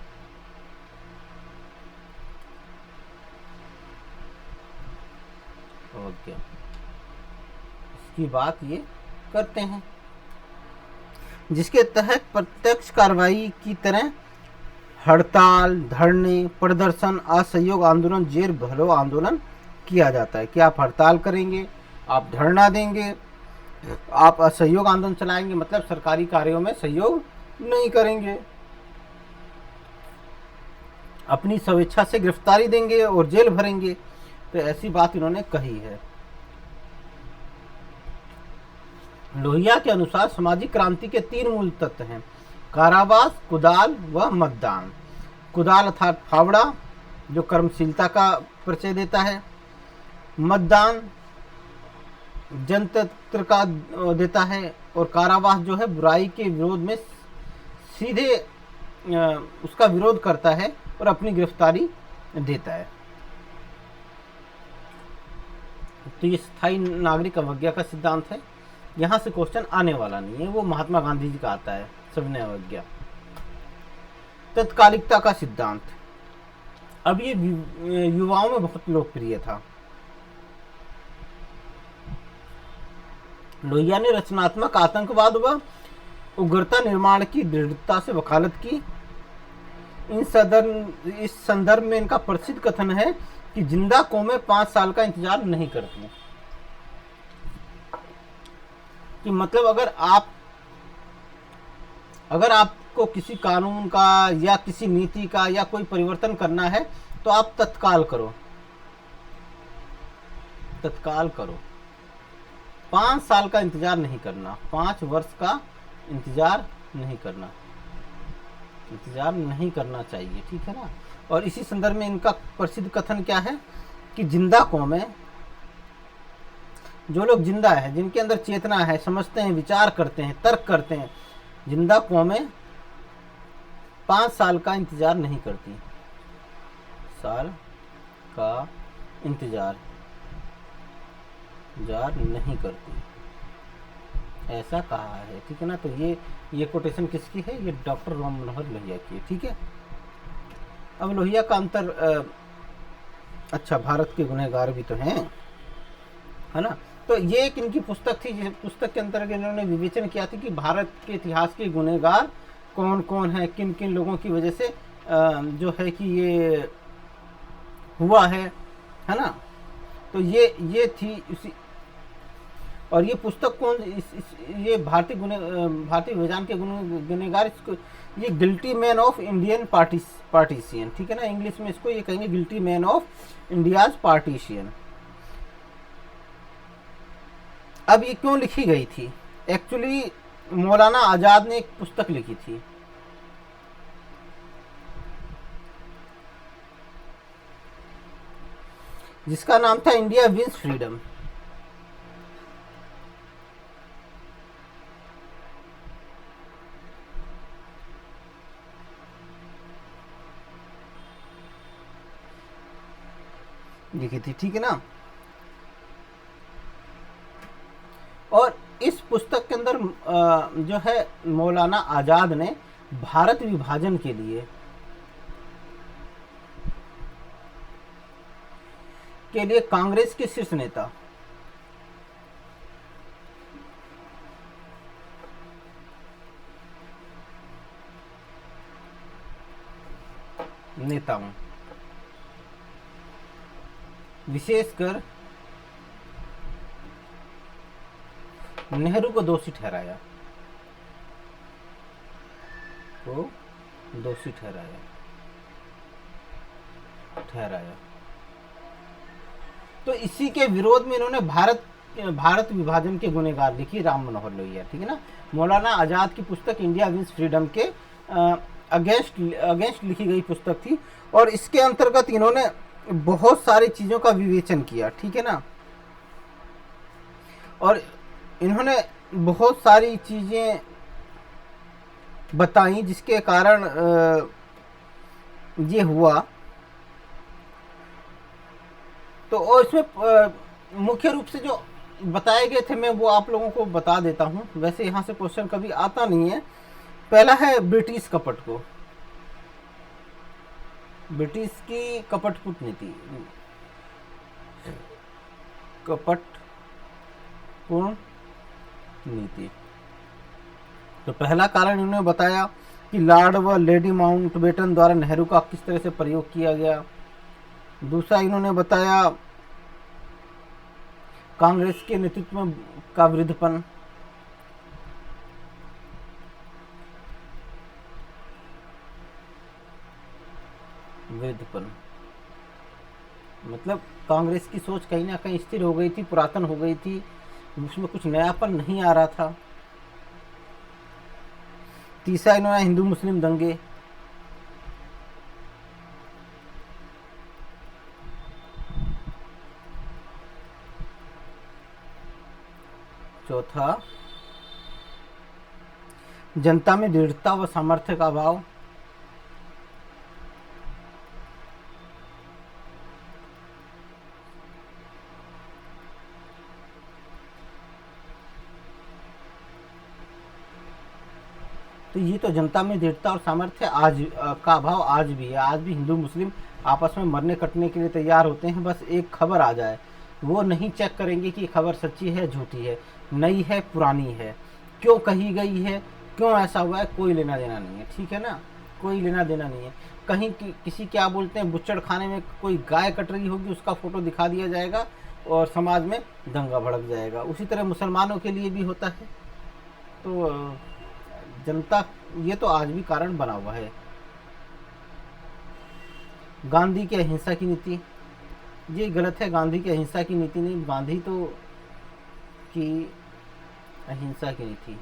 हो गया, इसकी बात ये करते हैं, जिसके तहत प्रत्यक्ष कार्रवाई की तरह हड़ताल, धरने, प्रदर्शन, असहयोग आंदोलन, जेल भरो आंदोलन किया जाता है। कि आप हड़ताल करेंगे, आप धरना देंगे, आप असहयोग आंदोलन चलाएंगे, मतलब सरकारी कार्यों में सहयोग नहीं करेंगे, अपनी स्वेच्छा से गिरफ्तारी देंगे और जेल भरेंगे। तो ऐसी बात इन्होंने कही है। लोहिया के अनुसार सामाजिक क्रांति के 3 मूल तत्व हैं: कारावास, कुदाल व मतदान। कुदाल अर्थात फावड़ा, जो कर्मशीलता का परिचय देता है। मतदान जनतंत्र का देता है। और कारावास जो है बुराई के विरोध में सीधे उसका विरोध करता है और अपनी गिरफ्तारी देता है। तो ये स्थायी नागरिक अवज्ञा का सिद्धांत है। यहाँ से क्वेश्चन आने वाला नहीं है, वो महात्मा गांधी जी का आता है, सविनय अवज्ञा। तत्कालिकता का सिद्धांत, अब ये युवाओं में बहुत लोकप्रिय था। लोहिया ने रचनात्मक आतंकवाद व उग्रता निर्माण की दृढ़ता से वकालत की। इस संदर्भ में इनका प्रसिद्ध कथन है कि जिंदा कौमें 5 साल का इंतजार नहीं करती। कि मतलब अगर आपको किसी कानून का या किसी नीति का या कोई परिवर्तन करना है तो आप तत्काल करो, 5 साल का इंतजार नहीं करना, 5 वर्ष का इंतजार नहीं करना चाहिए, ठीक है ना। और इसी संदर्भ में इनका प्रसिद्ध कथन क्या है कि जिंदा कौमें, जो लोग जिंदा है, जिनके अंदर चेतना है, समझते हैं, विचार करते हैं, तर्क करते हैं, जिंदा कौमें 5 साल का इंतजार नहीं करती। साल का इंतजार नहीं करती, ऐसा कहा है, ठीक है ना। तो ये कोटेशन किसकी है? ये डॉक्टर राम मनोहर लोहिया की है, ठीक है। अब लोहिया का अंतर अच्छा, भारत के गुनहगार भी तो हैं, है ना। तो ये एक इनकी पुस्तक थी, जिस पुस्तक के अंतर्गत इन्होंने विवेचन किया था कि भारत के इतिहास के गुनहगार कौन कौन है, किन किन लोगों की वजह से जो है कि ये हुआ है ना। तो ये थी इसी, और ये पुस्तक कौन, ये भारतीय विभाजन के गुनहगार, इसको ये guilty man of Indian partisan, ठीक है ना। इंग्लिश में इसको ये कहेंगे guilty man of India's partisan. अब ये क्यों लिखी गई थी? एक्चुअली मौलाना आजाद ने एक पुस्तक लिखी थी, जिसका नाम था इंडिया विंस फ्रीडम। लिखी थी, ठीक है ना। और इस पुस्तक के अंदर जो है मौलाना आजाद ने भारत विभाजन के लिए कांग्रेस के शीर्ष नेताओं विशेषकर नेहरू को दोषी ठहराया, तो इसी के विरोध में इन्होंने भारत विभाजन के गुनहगार लिखी, राम मनोहर लोहिया, ठीक है ना। मौलाना आजाद की पुस्तक इंडिया विंस फ्रीडम के अगेंस्ट लिखी गई पुस्तक थी। और इसके अंतर्गत इन्होंने बहुत सारी चीज़ों का विवेचन किया, ठीक है ना। और इन्होंने बहुत सारी चीज़ें बताई जिसके कारण ये हुआ। तो और इसमें मुख्य रूप से जो बताए गए थे, मैं वो आप लोगों को बता देता हूँ। वैसे यहाँ से क्वेश्चन कभी आता नहीं है। पहला है ब्रिटिश कपट को, ब्रिटिश की कपट कूटनीति, कपटपूर्ण नीति। तो पहला कारण इन्होंने बताया कि लॉर्ड व लेडी माउंटबेटन द्वारा नेहरू का किस तरह से प्रयोग किया गया। दूसरा इन्होंने बताया कांग्रेस के नेतृत्व का वृद्धपन। वृद्धपन मतलब कांग्रेस की सोच कहीं ना कहीं स्थिर हो गई थी, पुरातन हो गई थी, उसमें कुछ नयापन नहीं आ रहा था। तीसरा इन्होंने हिंदू मुस्लिम दंगे। चौथा जनता में दृढ़ता व सामर्थ्य का अभाव। तो ये तो जनता में दृढ़ता और सामर्थ्य आज का अभाव आज भी है। आज भी हिंदू मुस्लिम आपस में मरने कटने के लिए तैयार होते हैं, बस एक खबर आ जाए, वो नहीं चेक करेंगे कि खबर सच्ची है झूठी है, नई है पुरानी है, क्यों कही गई है, क्यों ऐसा हुआ है, कोई लेना देना नहीं है। ठीक है ना, कोई लेना देना नहीं है। कहीं किसी क्या बोलते हैं बुच्चड़ खाने में कोई गाय कट रही होगी, उसका फोटो दिखा दिया जाएगा और समाज में दंगा भड़क जाएगा। उसी तरह मुसलमानों के लिए भी होता है। तो जनता, ये तो आज भी कारण बना हुआ है। गांधी की अहिंसा की नीति, ये गलत है। गांधी की अहिंसा की नीति नहीं, गांधी तो की अहिंसा की नीति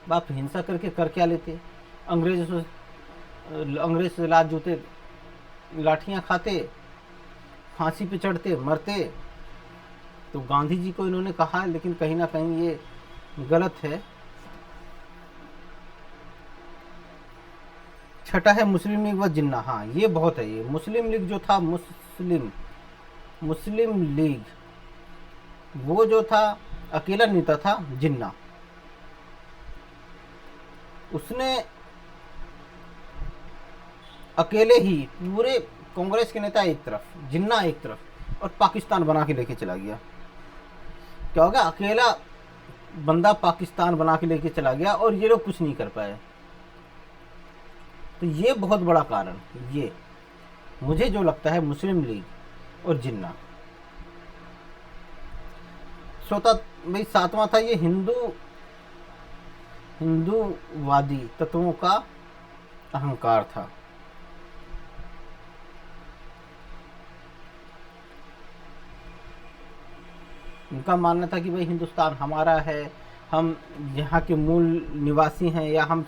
बाप हिंसा करके कर क्या लेते? अंग्रेज से लात जूते लाठियां खाते, फांसी पे चढ़ते, मरते। तो गांधी जी को इन्होंने कहा, लेकिन कहीं ना कहीं ये गलत है। छठा है मुस्लिम लीग व जिन्ना। हाँ, ये बहुत है। ये मुस्लिम लीग जो था, मुस्लिम लीग, वो जो था अकेला नेता था जिन्ना। उसने अकेले ही पूरे कांग्रेस के नेता एक तरफ, जिन्ना एक तरफ, और पाकिस्तान बना के लेके चला गया। क्या होगा, अकेला बंदा पाकिस्तान बना के लेके चला गया और ये लोग कुछ नहीं कर पाए। तो ये बहुत बड़ा कारण, ये मुझे जो लगता है मुस्लिम लीग और जिन्ना। भाई सातवां था ये हिंदूवादी तत्वों का अहंकार था। उनका मानना था कि भाई हिंदुस्तान हमारा है, हम यहाँ के मूल निवासी हैं, या हम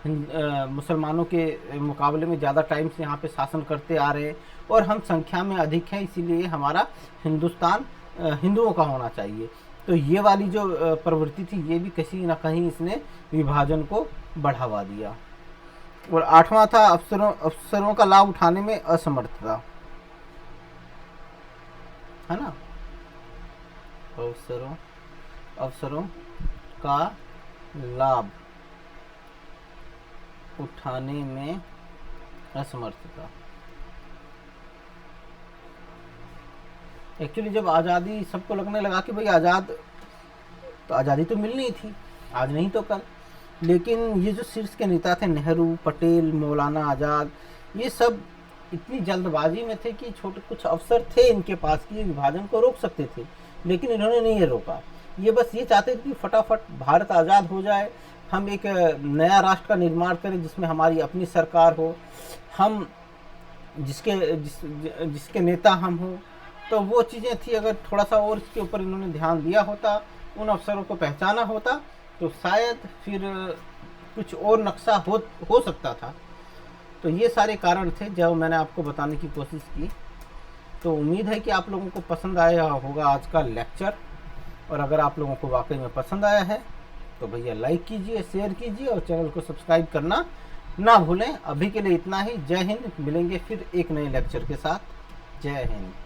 मुसलमानों के मुकाबले में ज़्यादा टाइम से यहाँ पे शासन करते आ रहे हैं और हम संख्या में अधिक हैं, इसीलिए हमारा हिंदुस्तान हिंदुओं का होना चाहिए। तो ये वाली जो प्रवृत्ति थी, ये भी कहीं ना कहीं इसने विभाजन को बढ़ावा दिया। और आठवां था अवसरों का लाभ उठाने में असमर्थता, है ना। अवसरों का लाभ उठाने में असमर्थता। एक्चुअली जब आज़ादी सबको लगने लगा कि भाई आज़ादी तो मिलनी थी, आज नहीं तो कल, लेकिन ये जो शीर्ष के नेता थे, नेहरू, पटेल, मौलाना आज़ाद, ये सब इतनी जल्दबाजी में थे कि छोटे कुछ अवसर थे इनके पास कि ये विभाजन को रोक सकते थे, लेकिन इन्होंने नहीं ये रोका। ये बस ये चाहते थे कि फटाफट भारत आज़ाद हो जाए, हम एक नया राष्ट्र का निर्माण करें जिसमें हमारी अपनी सरकार हो, हम जिसके नेता हम हो। तो वो चीज़ें थी। अगर थोड़ा सा और इसके ऊपर इन्होंने ध्यान दिया होता, उन अवसरों को पहचाना होता, तो शायद फिर कुछ और नक्शा हो सकता था। तो ये सारे कारण थे जो मैंने आपको बताने की कोशिश की। तो उम्मीद है कि आप लोगों को पसंद आया होगा आज का लेक्चर, और अगर आप लोगों को वाकई में पसंद आया है तो भैया लाइक कीजिए, शेयर कीजिए और चैनल को सब्सक्राइब करना ना भूलें। अभी के लिए इतना ही। जय हिंद। मिलेंगे फिर एक नए लेक्चर के साथ। जय हिंद।